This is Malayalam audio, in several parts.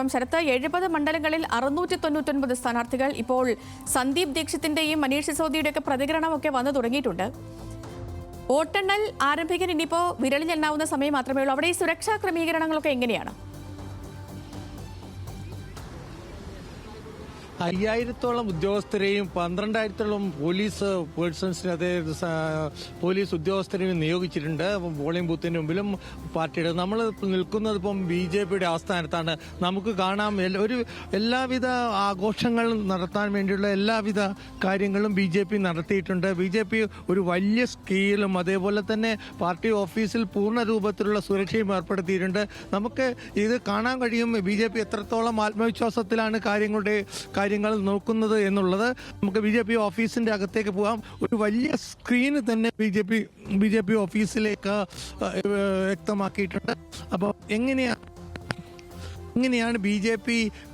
കാരണം ശരത്ത് 70 മണ്ഡലങ്ങളിൽ 699 സ്ഥാനാർത്ഥികൾ. ഇപ്പോൾ സന്ദീപ് ദീക്ഷിത്തിന്റെയും മനീഷ് സിസോദിയുടെയൊക്കെ പ്രതികരണമൊക്കെ വന്നു തുടങ്ങിയിട്ടുണ്ട്. വോട്ടെണ്ണൽ ആരംഭിക്കാൻ ഇനിയിപ്പോൾ വിരലിലെണ്ണാവുന്ന സമയം മാത്രമേ ഉള്ളൂ. അവിടെ ഈ സുരക്ഷാ ക്രമീകരണങ്ങളൊക്കെ എങ്ങനെയാണ്? 5000-ഓളം ഉദ്യോഗസ്ഥരെയും 12,000-ഓളം പോലീസ് പേഴ്സൺസിനെ, അതായത് പോലീസ് ഉദ്യോഗസ്ഥരെയും നിയോഗിച്ചിട്ടുണ്ട്. പോളിംഗ് ബൂത്തിന് മുമ്പിലും പാർട്ടിയുടെ നമ്മൾ നിൽക്കുന്നത് ഇപ്പം BJPയുടെ ആസ്ഥാനത്താണ്. നമുക്ക് കാണാം എല്ലാവിധ ആഘോഷങ്ങളും നടത്താൻ വേണ്ടിയുള്ള എല്ലാവിധ കാര്യങ്ങളും BJP നടത്തിയിട്ടുണ്ട്. BJP ഒരു വലിയ സ്കെയിലും അതേപോലെ തന്നെ പാർട്ടി ഓഫീസിൽ പൂർണ്ണ രൂപത്തിലുള്ള സുരക്ഷയും ഏർപ്പെടുത്തിയിട്ടുണ്ട്. നമുക്ക് ഇത് കാണാൻ കഴിയും BJP എത്രത്തോളം ആത്മവിശ്വാസത്തിലാണ് കാര്യങ്ങൾ നോക്കുന്നത് എന്നുള്ളത്. നമുക്ക് BJP ഓഫീസിന്റെ അകത്തേക്ക് പോകാം. ഒരു വലിയ സ്ക്രീന് തന്നെ BJP ഓഫീസിലേക്ക് വ്യക്തമാക്കിയിട്ടുണ്ട്. അപ്പോൾ എങ്ങനെയാണ് BJP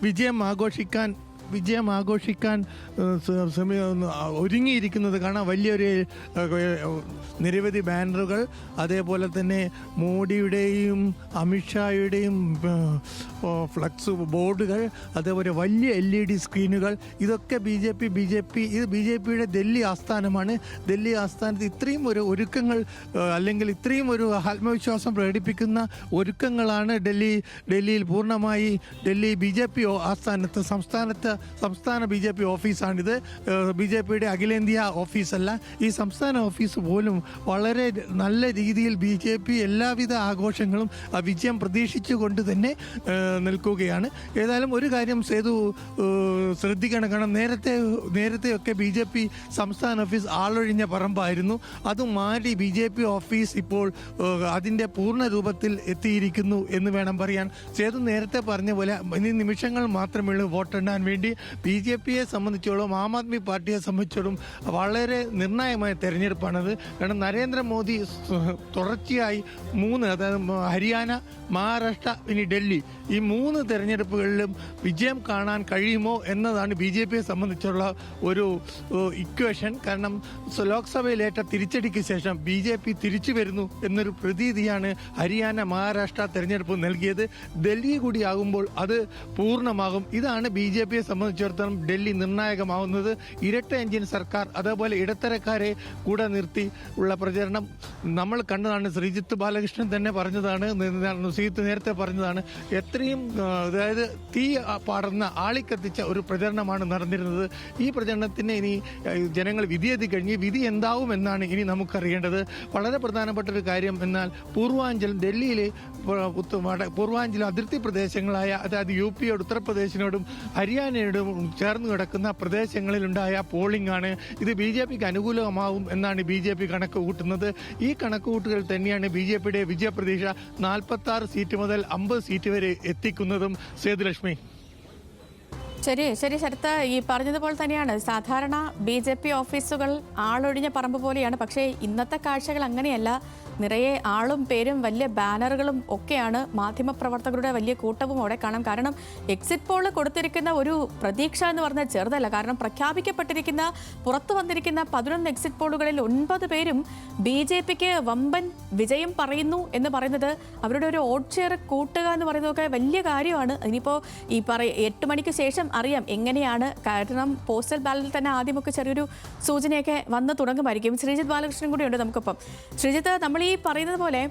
വിജയം ആഘോഷിക്കാൻ ഒരുങ്ങിയിരിക്കുന്നത് കാണാം. വലിയൊരു നിരവധി ബാനറുകൾ, അതേപോലെ തന്നെ മോഡിയുടെയും അമിത്ഷായുടെയും ഫ്ലക്സ് ബോർഡുകൾ, അതേപോലെ വലിയ LED സ്ക്രീനുകൾ, ഇതൊക്കെ ഇത് BJPയുടെ ഡൽഹി ആസ്ഥാനമാണ്. ഡൽഹി ആസ്ഥാനത്ത് ഇത്രയും ഒരു ഒരുക്കങ്ങൾ, അല്ലെങ്കിൽ ഇത്രയും ഒരു ആത്മവിശ്വാസം പ്രകടിപ്പിക്കുന്ന ഒരുക്കങ്ങളാണ് ഡൽഹിയിൽ പൂർണ്ണമായി ഡൽഹി BJP ആസ്ഥാനത്ത് സംസ്ഥാന BJP ഓഫീസാണിത്. BJPയുടെ അഖിലേന്ത്യാ ഓഫീസല്ല. ഈ സംസ്ഥാന ഓഫീസ് പോലും വളരെ നല്ല രീതിയിൽ BJP എല്ലാവിധ ആഘോഷങ്ങളും വിജയം പ്രതീക്ഷിച്ചുകൊണ്ട് തന്നെ നിൽക്കുകയാണ്. ഏതായാലും ഒരു കാര്യം സേതു ശ്രദ്ധിക്കണം. കാരണം നേരത്തെയൊക്കെ BJP സംസ്ഥാന ഓഫീസ് ആളൊഴിഞ്ഞ പറമ്പായിരുന്നു. അത് മാറി BJP ഓഫീസ് ഇപ്പോൾ അതിൻ്റെ പൂർണ്ണ രൂപത്തിൽ എത്തിയിരിക്കുന്നു എന്ന് വേണം പറയാൻ. സേതു നേരത്തെ പറഞ്ഞ പോലെ ഇനി നിമിഷങ്ങൾ മാത്രമേ ഉള്ളൂ വോട്ടെണ്ണാൻ വേണ്ടി. BJPയെ സംബന്ധിച്ചോളം, ആം ആദ്മി പാർട്ടിയെ സംബന്ധിച്ചോളം വളരെ നിർണായകമായ തെരഞ്ഞെടുപ്പാണത്. കാരണം നരേന്ദ്രമോദി തുടർച്ചയായി 3, അതായത് ഹരിയാന, മഹാരാഷ്ട്ര, ഇനി ഡൽഹി, ഈ 3 തെരഞ്ഞെടുപ്പുകളിലും വിജയം കാണാൻ കഴിയുമോ എന്നതാണ് BJPയെ സംബന്ധിച്ചുള്ള ഒരു ഇക്വേഷൻ. കാരണം ലോക്സഭയിലേറ്റ തിരിച്ചടിക്ക് ശേഷം BJP തിരിച്ചു വരുന്നു എന്നൊരു പ്രതീതിയാണ് ഹരിയാന, മഹാരാഷ്ട്ര തെരഞ്ഞെടുപ്പ് നൽകിയത്. ഡൽഹി കൂടി ആകുമ്പോൾ അത് പൂർണ്ണമാകും. ഇതാണ് BJPയെ സംബന്ധിച്ചിടത്തോളം ഡൽഹി നിർണായകമാവുന്നത്. ഇരട്ട എഞ്ചിൻ സർക്കാർ, അതേപോലെ ഇടത്തരക്കാരെ കൂടെ നിർത്തി ഉള്ള പ്രചരണം നമ്മൾ കണ്ടതാണ്. ശ്രീജിത്ത് ബാലകൃഷ്ണൻ തന്നെ പറഞ്ഞതാണ്, ശ്രീജിത്ത് നേരത്തെ പറഞ്ഞതാണ്, എത്രയും അതായത് തീ പാടുന്ന ആളിക്കത്തിച്ച ഒരു പ്രചരണമാണ് നടന്നിരുന്നത്. ഈ പ്രചരണത്തിന് ഇനി ജനങ്ങൾ വിധിയെത്തി കഴിഞ്ഞ് വിധി എന്താവും എന്നാണ് ഇനി നമുക്കറിയേണ്ടത്. വളരെ പ്രധാനപ്പെട്ട ഒരു കാര്യം എന്നാൽ ഡൽഹിയിലെ പൂർവാഞ്ചൽ അതിർത്തി പ്രദേശങ്ങളായ, അതായത് UPയോട് ഉത്തർപ്രദേശിനോടും ഹരിയാനയോടും ചേർന്ന് കിടക്കുന്ന പ്രദേശങ്ങളിലുണ്ടായ പോളിംഗ് ആണ്. ഇത് BJPക്ക് അനുകൂലമാവും എന്നാണ് BJP കണക്ക് കൂട്ടുന്നത്. ഈ കണക്കുകൂട്ടുകൾ തന്നെയാണ് BJPയുടെ വിജയപ്രതീക്ഷ 46 സീറ്റ് മുതൽ 50 സീറ്റ് വരെ എത്തിക്കുന്നതും. സേതുലക്ഷ്മി. ശരി ശരത്ത്, ഈ പറഞ്ഞതുപോലെ തന്നെയാണ്. സാധാരണ BJP ഓഫീസുകൾ ആളൊഴിഞ്ഞ പറമ്പ് പോലെയാണ്. പക്ഷേ ഇന്നത്തെ കാഴ്ചകൾ അങ്ങനെയല്ല. നിറയെ ആളും പേരും വലിയ ബാനറുകളും ഒക്കെയാണ്. മാധ്യമപ്രവർത്തകരുടെ വലിയ കൂട്ടവും അവിടെ കാണാം. കാരണം എക്സിറ്റ് പോൾ കൊടുത്തിരിക്കുന്ന ഒരു പ്രതീക്ഷ എന്ന് പറഞ്ഞാൽ ചെറുതല്ല. കാരണം പ്രഖ്യാപിക്കപ്പെട്ടിരിക്കുന്ന, പുറത്തു വന്നിരിക്കുന്ന 11 എക്സിറ്റ് പോളുകളിൽ 9 പേരും BJPക്ക് വമ്പൻ വിജയം പറയുന്നു എന്ന് പറയുന്നത്, അവരുടെ ഒരു വോട്ട് ഷെയർ കൂട്ടുക എന്ന് പറയുന്നതൊക്കെ വലിയ കാര്യമാണ്. ഇനിയിപ്പോൾ 8 മണിക്ക് ശേഷം അറിയാം എങ്ങനെയാണ്. കാരണം പോസ്റ്റൽ ബാലറ്റിൽ തന്നെ ആദ്യമൊക്കെ ചെറിയൊരു സൂചനയൊക്കെ വന്ന് തുടങ്ങുമായിരിക്കും. ശ്രീജിത്ത് ബാലകൃഷ്ണൻ കൂടി ഉണ്ട് നമുക്കൊപ്പം. ശ്രീജിത്ത്, നമ്മൾ ഈ പറയുന്നത് പോലെ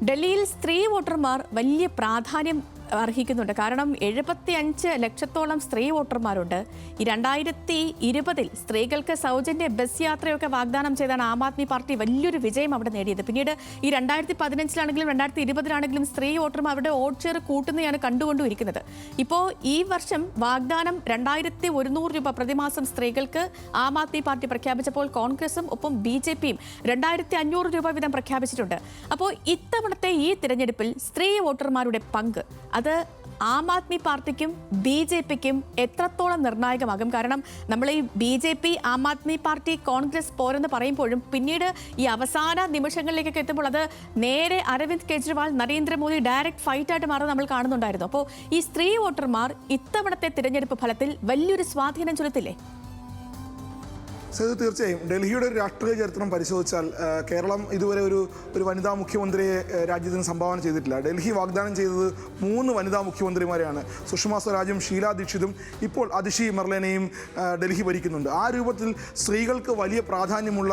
ഡൽഹിയിൽ സ്ത്രീ വോട്ടർമാർ വലിയ പ്രാധാന്യം അർഹിക്കുന്നുണ്ട്. കാരണം 75 ലക്ഷത്തോളം സ്ത്രീ വോട്ടർമാരുണ്ട്. ഈ 2020 സ്ത്രീകൾക്ക് സൗജന്യ ബസ് യാത്രയൊക്കെ വാഗ്ദാനം ചെയ്താണ് ആം ആദ്മി പാർട്ടി വലിയൊരു വിജയം അവിടെ നേടിയത്. പിന്നീട് ഈ 2015-ലാണെങ്കിലും 2020-ലാണെങ്കിലും സ്ത്രീ വോട്ടർമാർ അവരുടെ വോട്ട് ഷെയർ കൂട്ടുന്നതാണ് കണ്ടുകൊണ്ടിരിക്കുന്നത്. ഇപ്പോൾ ഈ വർഷം വാഗ്ദാനം 2100 രൂപ പ്രതിമാസം സ്ത്രീകൾക്ക് ആം ആദ്മി പാർട്ടി പ്രഖ്യാപിച്ചപ്പോൾ കോൺഗ്രസും ഒപ്പം BJPയും 2500 രൂപ വീതം പ്രഖ്യാപിച്ചിട്ടുണ്ട്. അപ്പോൾ ഇത്തവണത്തെ ഈ തിരഞ്ഞെടുപ്പിൽ സ്ത്രീ വോട്ടർമാരുടെ പങ്ക് അത് ആം ആദ്മി പാർട്ടിക്കും BJPക്കും എത്രത്തോളം നിർണായകമാകും? കാരണം നമ്മൾ ഈ BJP, ആം ആദ്മി പാർട്ടി, കോൺഗ്രസ് പോരെന്ന് പറയുമ്പോഴും പിന്നീട് ഈ അവസാന നിമിഷങ്ങളിലേക്കൊക്കെ എത്തുമ്പോൾ അത് നേരെ അരവിന്ദ് കെജ്രിവാൾ, നരേന്ദ്രമോദി ഡയറക്റ്റ് ഫൈറ്റായിട്ട് മാറുന്നത് നമ്മൾ കാണുന്നുണ്ടായിരുന്നു. അപ്പോൾ ഈ സ്ത്രീ വോട്ടർമാർ ഇത്തവണത്തെ തിരഞ്ഞെടുപ്പ് ഫലത്തിൽ വലിയൊരു സ്വാധീനം ചെലുത്തില്ലേ? സേതു, തീർച്ചയായും ഡൽഹിയുടെ ഒരു രാഷ്ട്രീയ ചരിത്രം പരിശോധിച്ചാൽ കേരളം ഇതുവരെ ഒരു വനിതാ മുഖ്യമന്ത്രിയെ രാജ്യത്തിന് സംഭാവന ചെയ്തിട്ടില്ല. ഡൽഹി വാഗ്ദാനം ചെയ്തത് 3 വനിതാ മുഖ്യമന്ത്രിമാരെയാണ്. സുഷമ സ്വരാജും ഷീലാ ദീക്ഷിതും ഇപ്പോൾ അതിഷി മെർലേനയും ഡൽഹി ഭരിക്കുന്നുണ്ട്. ആ രൂപത്തിൽ സ്ത്രീകൾക്ക് വലിയ പ്രാധാന്യമുള്ള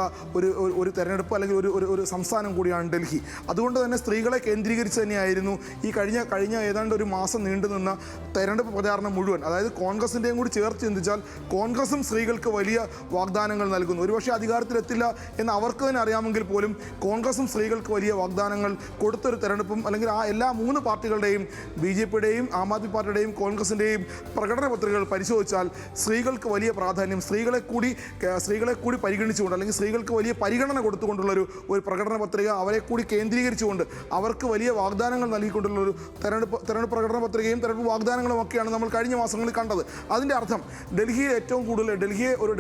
ഒരു തെരഞ്ഞെടുപ്പ് അല്ലെങ്കിൽ ഒരു സംസ്ഥാനം കൂടിയാണ് ഡൽഹി. അതുകൊണ്ട് തന്നെ സ്ത്രീകളെ കേന്ദ്രീകരിച്ച് തന്നെയായിരുന്നു ഈ കഴിഞ്ഞ ഏതാണ്ട് ഒരു മാസം നീണ്ടുനിന്ന തെരഞ്ഞെടുപ്പ് പ്രചാരണം മുഴുവൻ. അതായത് കോൺഗ്രസിൻ്റെയും കൂടി ചേർത്ത് ചിന്തിച്ചാൽ കോൺഗ്രസും സ്ത്രീകൾക്ക് വലിയ വാഗ്ദാനങ്ങൾ നൽകുന്നു. ഒരുപക്ഷെ അധികാരത്തിലെത്തില്ല എന്ന് അവർക്ക് തന്നെ അറിയാമെങ്കിൽ പോലും കോൺഗ്രസും സ്ത്രീകൾക്ക് വലിയ വാഗ്ദാനങ്ങൾ കൊടുത്തൊരു തെരഞ്ഞെടുപ്പും അല്ലെങ്കിൽ ആ എല്ലാ 3 പാർട്ടികളുടെയും BJPയുടെയും ആം ആദ്മി പാർട്ടിയുടെയും കോൺഗ്രസിൻ്റെയും പ്രകടന പത്രികകൾ പരിശോധിച്ചാൽ സ്ത്രീകൾക്ക് വലിയ പ്രാധാന്യം, സ്ത്രീകളെ കൂടി പരിഗണിച്ചുകൊണ്ട് അല്ലെങ്കിൽ സ്ത്രീകൾക്ക് വലിയ പരിഗണന കൊടുത്തുകൊണ്ടുള്ളൊരു പ്രകടന പത്രിക, അവരെ കൂടി കേന്ദ്രീകരിച്ചുകൊണ്ട് അവർക്ക് വലിയ വാഗ്ദാനങ്ങൾ നൽകിക്കൊണ്ടുള്ളൊരു തെരഞ്ഞെടുപ്പ് പ്രകടന പത്രികയും തെരഞ്ഞെടുപ്പ് വാഗ്ദാനങ്ങളും ഒക്കെയാണ് നമ്മൾ കഴിഞ്ഞ മാസങ്ങളിൽ കണ്ടത്. അതിൻ്റെ അർത്ഥം ഡൽഹിയിൽ ഏറ്റവും കൂടുതൽ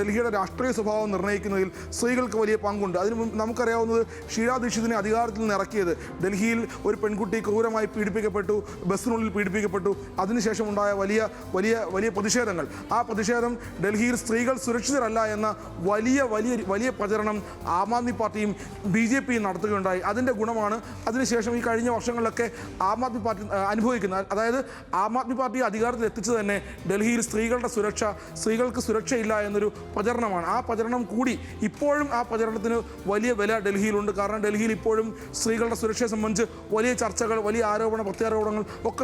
ഡൽഹിയുടെ രാഷ്ട്രീയ സ്വഭാവം നിർണ്ണയിക്കുന്നതിൽ സ്ത്രീകൾക്ക് വലിയ പങ്കുണ്ട്. അതിന് നമുക്കറിയാവുന്നത് ഷീലാ ദീക്ഷിതിനെ അധികാരത്തിൽ നിന്ന് ഇറക്കിയത് ഡൽഹിയിൽ ഒരു പെൺകുട്ടി ക്രൂരമായി പീഡിപ്പിക്കപ്പെട്ടു, ബസ്സിനുള്ളിൽ പീഡിപ്പിക്കപ്പെട്ടു. അതിനുശേഷം ഉണ്ടായ വലിയ പ്രതിഷേധങ്ങൾ, ആ പ്രതിഷേധം ഡൽഹിയിൽ സ്ത്രീകൾ സുരക്ഷിതരല്ല എന്ന വലിയ പ്രചരണം ആം ആദ്മി പാർട്ടിയും BJPയും നടത്തുകയുണ്ടായി. അതിൻ്റെ ഗുണമാണ് അതിനുശേഷം ഈ കഴിഞ്ഞ വർഷങ്ങളിലൊക്കെ ആം ആദ്മി പാർട്ടി അനുഭവിക്കുന്നത്. അതായത് ആം ആദ്മി പാർട്ടി അധികാരത്തിൽ എത്തിച്ചു തന്നെ ഡൽഹിയിൽ സ്ത്രീകൾക്ക് സുരക്ഷയില്ല എന്നൊരു പ്രചരണമാണ്. ആ പ്രചരണം കൂടി ഇപ്പോഴും ആ പ്രചരണത്തിന് വലിയ വില ഡൽഹിയിലുണ്ട്. കാരണം ഡൽഹിയിൽ ഇപ്പോഴും സ്ത്രീകളുടെ സുരക്ഷയെ സംബന്ധിച്ച് വലിയ ചർച്ചകൾ, വലിയ പ്രത്യാരോപണങ്ങൾ ഒക്കെ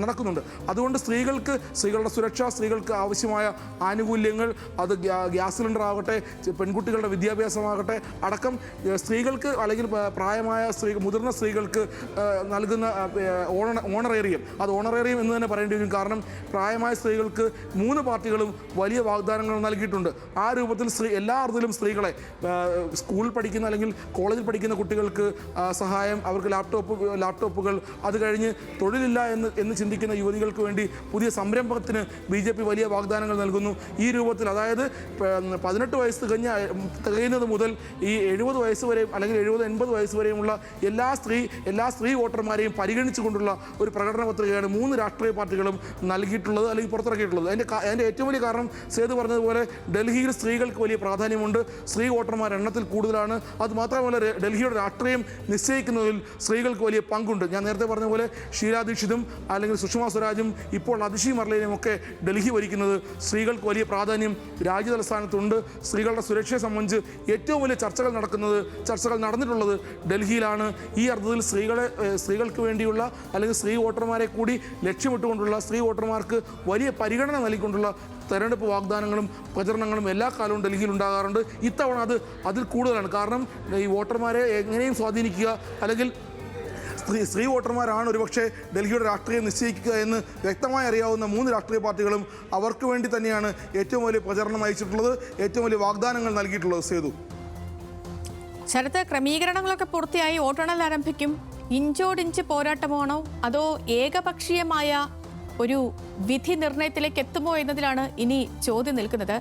നടക്കുന്നുണ്ട്. അതുകൊണ്ട് സ്ത്രീകളുടെ സുരക്ഷ, സ്ത്രീകൾക്ക് ആവശ്യമായ ആനുകൂല്യങ്ങൾ, അത് ഗ്യാസ് സിലിണ്ടർ ആകട്ടെ, പെൺകുട്ടികളുടെ വിദ്യാഭ്യാസമാകട്ടെ അടക്കം സ്ത്രീകൾക്ക് അല്ലെങ്കിൽ പ്രായമായ മുതിർന്ന സ്ത്രീകൾക്ക് നൽകുന്ന ഓണറേറിയം, അത് ഓണറേറിയം എന്ന് തന്നെ പറയേണ്ടി വരും. കാരണം പ്രായമായ സ്ത്രീകൾക്ക് 3 പാർട്ടികളും വലിയ വാഗ്ദാനങ്ങൾ നൽകിയിട്ടുണ്ട്. ആ രൂപത്തിൽ എല്ലാ അർത്ഥത്തിലും സ്ത്രീകളെ സ്കൂളിൽ പഠിക്കുന്ന അല്ലെങ്കിൽ കോളേജിൽ പഠിക്കുന്ന കുട്ടികൾക്ക് സഹായം, അവർക്ക് ലാപ്ടോപ്പുകൾ, അത് കഴിഞ്ഞ് തൊഴിലില്ല എന്ന് ചിന്തിക്കുന്ന യുവതികൾക്ക് വേണ്ടി പുതിയ സംരംഭത്തിന് BJP വലിയ വാഗ്ദാനങ്ങൾ നൽകുന്നു. ഈ രൂപത്തിൽ അതായത് 18 വയസ്സ് തികയുന്നത് മുതൽ ഈ 70 വയസ്സ് വരെയും അല്ലെങ്കിൽ 70-80 വയസ്സ് വരെയുമുള്ള എല്ലാ സ്ത്രീ വോട്ടർമാരെയും പരിഗണിച്ചുകൊണ്ടുള്ള ഒരു പ്രകടന പത്രികയാണ് 3 രാഷ്ട്രീയ പാർട്ടികളും നൽകിയിട്ടുള്ളത് അല്ലെങ്കിൽ പുറത്തിറക്കിയിട്ടുള്ളത്. അതിൻ്റെ ഏറ്റവും വലിയ കാരണം സേതു പറഞ്ഞതുപോലെ ഡൽഹിയിൽ സ്ത്രീകൾക്ക് വലിയ പ്രാധാന്യമുണ്ട്. സ്ത്രീ വോട്ടർമാർ എണ്ണത്തിൽ കൂടുതലാണ്. അതുമാത്രമല്ല ഡൽഹിയുടെ രാഷ്ട്രീയം നിശ്ചയിക്കുന്നതിൽ സ്ത്രീകൾക്ക് വലിയ പങ്കുണ്ട്. ഞാൻ നേരത്തെ പറഞ്ഞ പോലെ ഷീലാ ദീക്ഷിതും അല്ലെങ്കിൽ സുഷമ സ്വരാജും ഇപ്പോൾ അതിഷി മെർലേനയും ഒക്കെ ഡൽഹി ഭരിക്കുന്നത് സ്ത്രീകൾക്ക് വലിയ പ്രാധാന്യം രാജ്യതലസ്ഥാനത്തുണ്ട്. സ്ത്രീകളുടെ സുരക്ഷയെ സംബന്ധിച്ച് ഏറ്റവും വലിയ ചർച്ചകൾ നടന്നിട്ടുള്ളത് ഡൽഹിയിലാണ്. ഈ അർത്ഥത്തിൽ സ്ത്രീകൾക്ക് വേണ്ടിയുള്ള അല്ലെങ്കിൽ സ്ത്രീ വോട്ടർമാരെ കൂടി ലക്ഷ്യമിട്ടുകൊണ്ടുള്ള സ്ത്രീ വോട്ടർമാർക്ക് വലിയ പരിഗണന നൽകിക്കൊണ്ടുള്ള തെരഞ്ഞെടുപ്പ് വാഗ്ദാനങ്ങളും പ്രചരണങ്ങളും എല്ലാ കാലവും ഡൽഹിയിൽ ഉണ്ടാകാറുണ്ട്. ഇത്തവണ അതിൽ കൂടുതലാണ്. കാരണം ഈ വോട്ടർമാരെ എങ്ങനെയും സ്വാധീനിക്കുക അല്ലെങ്കിൽ സ്ത്രീ വോട്ടർമാരാണ് ഒരുപക്ഷെ ഡൽഹിയുടെ രാഷ്ട്രീയം നിശ്ചയിക്കുക എന്ന് വ്യക്തമായി അറിയാവുന്ന 3 രാഷ്ട്രീയ പാർട്ടികളും അവർക്ക് വേണ്ടി തന്നെയാണ് ഏറ്റവും വലിയ പ്രചരണം അയച്ചിട്ടുള്ളത്, ഏറ്റവും വലിയ വാഗ്ദാനങ്ങൾ നൽകിയിട്ടുള്ളത്. സേതു, ശരത്ത്, ക്രമീകരണങ്ങളൊക്കെ പൂർത്തിയായി വോട്ടെണ്ണൽ ആരംഭിക്കും. ഇഞ്ചോടിഞ്ച് പോരാട്ടമാണോ അതോ ഏകപക്ഷീയമായ ഒരു വിധി നിർണയത്തിലേക്ക് എത്തുമോ എന്നതിലാണ് ഇനി ചോദ്യം നിൽക്കുന്നത്.